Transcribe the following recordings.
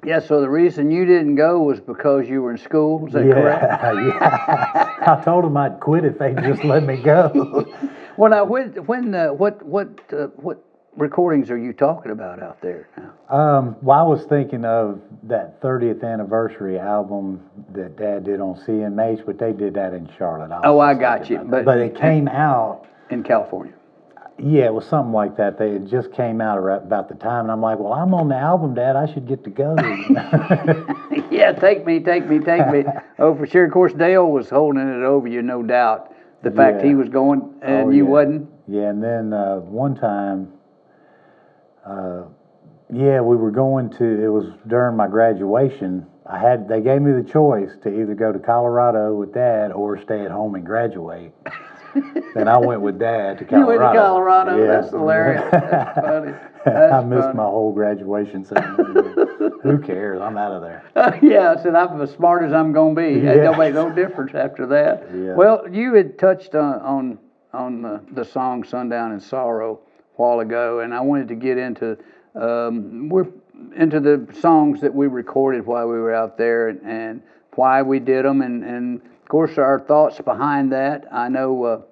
Yeah, so the reason you didn't go was because you were in school, is that correct? Yeah. I told them I'd quit if they'd just let me go. Well, now, what recordings are you talking about out there now? Well, I was thinking of that 30th anniversary album that Dad did on CMH, but they did that in Charlotte. Oh, I got you. But it came out in California. Yeah, it was something like that. They had just came out about the time, and I'm like, well, I'm on the album, Dad. I should get to go. Yeah, take me. Oh, for sure. Of course, Dale was holding it over you, no doubt. The fact he was going and you wasn't. Yeah, and then one time, we were going to. It was during my graduation. They gave me the choice to either go to Colorado with Dad or stay at home and graduate. And I went with Dad to Colorado. You went to Colorado? Yeah. That's hilarious. That's funny. I missed my whole graduation ceremony. Who cares? I'm out of there. Yeah, I said, I'm as smart as I'm going to be. Yeah. It don't make no difference after that. Yeah. Well, you had touched on the song Sundown in Sorrow a while ago, and I wanted to get into the songs that we recorded while we were out there and why we did them, and of course, our thoughts behind that. I know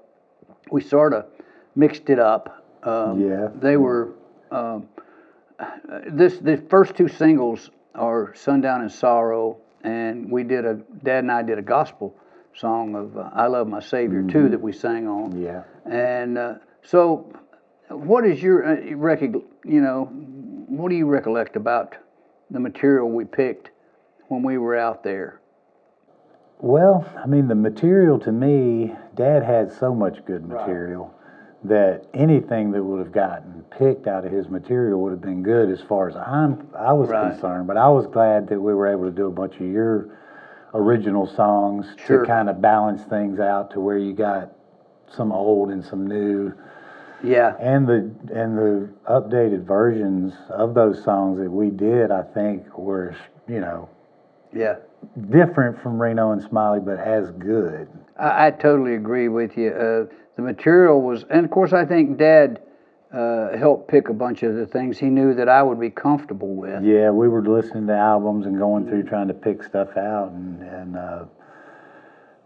we sort of mixed it up. They were the first two singles are "Sundown in Sorrow," and Dad and I did a gospel song of "I Love My Savior" too that we sang on. Yeah. And so, what is your what do you recollect about the material we picked when we were out there? Well, I mean, the material to me, Dad had so much good material that anything that would have gotten picked out of his material would have been good as far as I was concerned. But I was glad that we were able to do a bunch of your original songs to kind of balance things out to where you got some old and some new. Yeah. And the updated versions of those songs that we did, I think, were, different from Reno and Smiley, but as good. I totally agree with you. The material was, and of course, I think Dad helped pick a bunch of the things he knew that I would be comfortable with. Yeah, we were listening to albums and going through trying to pick stuff out, and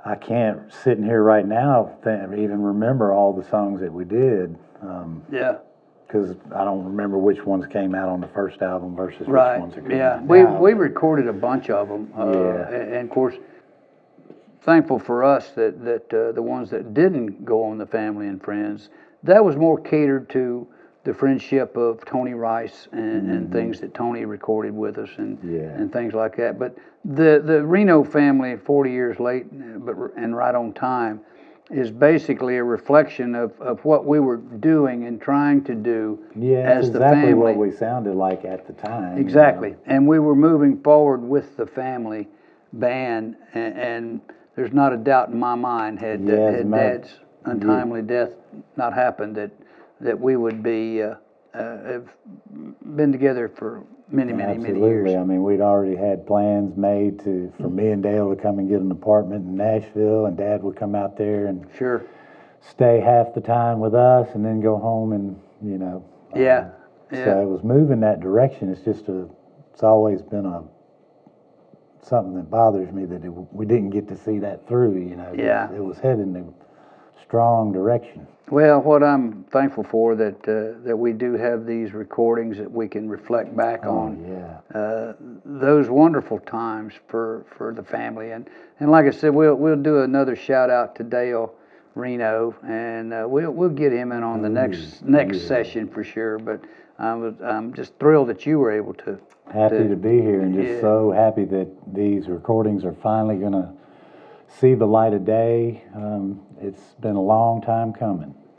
I can't, sitting here right now, even remember all the songs that we did. Because I don't remember which ones came out on the first album versus which ones are coming out now. We recorded a bunch of them. And of course, thankful for us that the ones that didn't go on the Family and Friends, that was more catered to the friendship of Tony Rice and things that Tony recorded with us and things like that. But the Reno family, 40 years late, and right on time, is basically a reflection of what we were doing and trying to do as the family. Exactly what we sounded like at the time. Exactly. And we were moving forward with the family band, and there's not a doubt in my mind, had Dad's untimely death not happened, that we would be have been together for many years. Absolutely. I mean, we'd already had plans made for me and Dale to come and get an apartment in Nashville, and Dad would come out there and stay half the time with us, and then go home and So it was moving that direction. It's always been something that bothers me that we didn't get to see that through. It was headed in a strong direction. Well, what I'm thankful for that we do have these recordings that we can reflect back on those wonderful times for the family, and like I said, we'll do another shout out to Dale Reno, and we'll get him in on the next session for sure. But I'm just thrilled that you were able to. Happy to be here, and just so happy that these recordings are finally going to see the light of day. It's been a long time coming.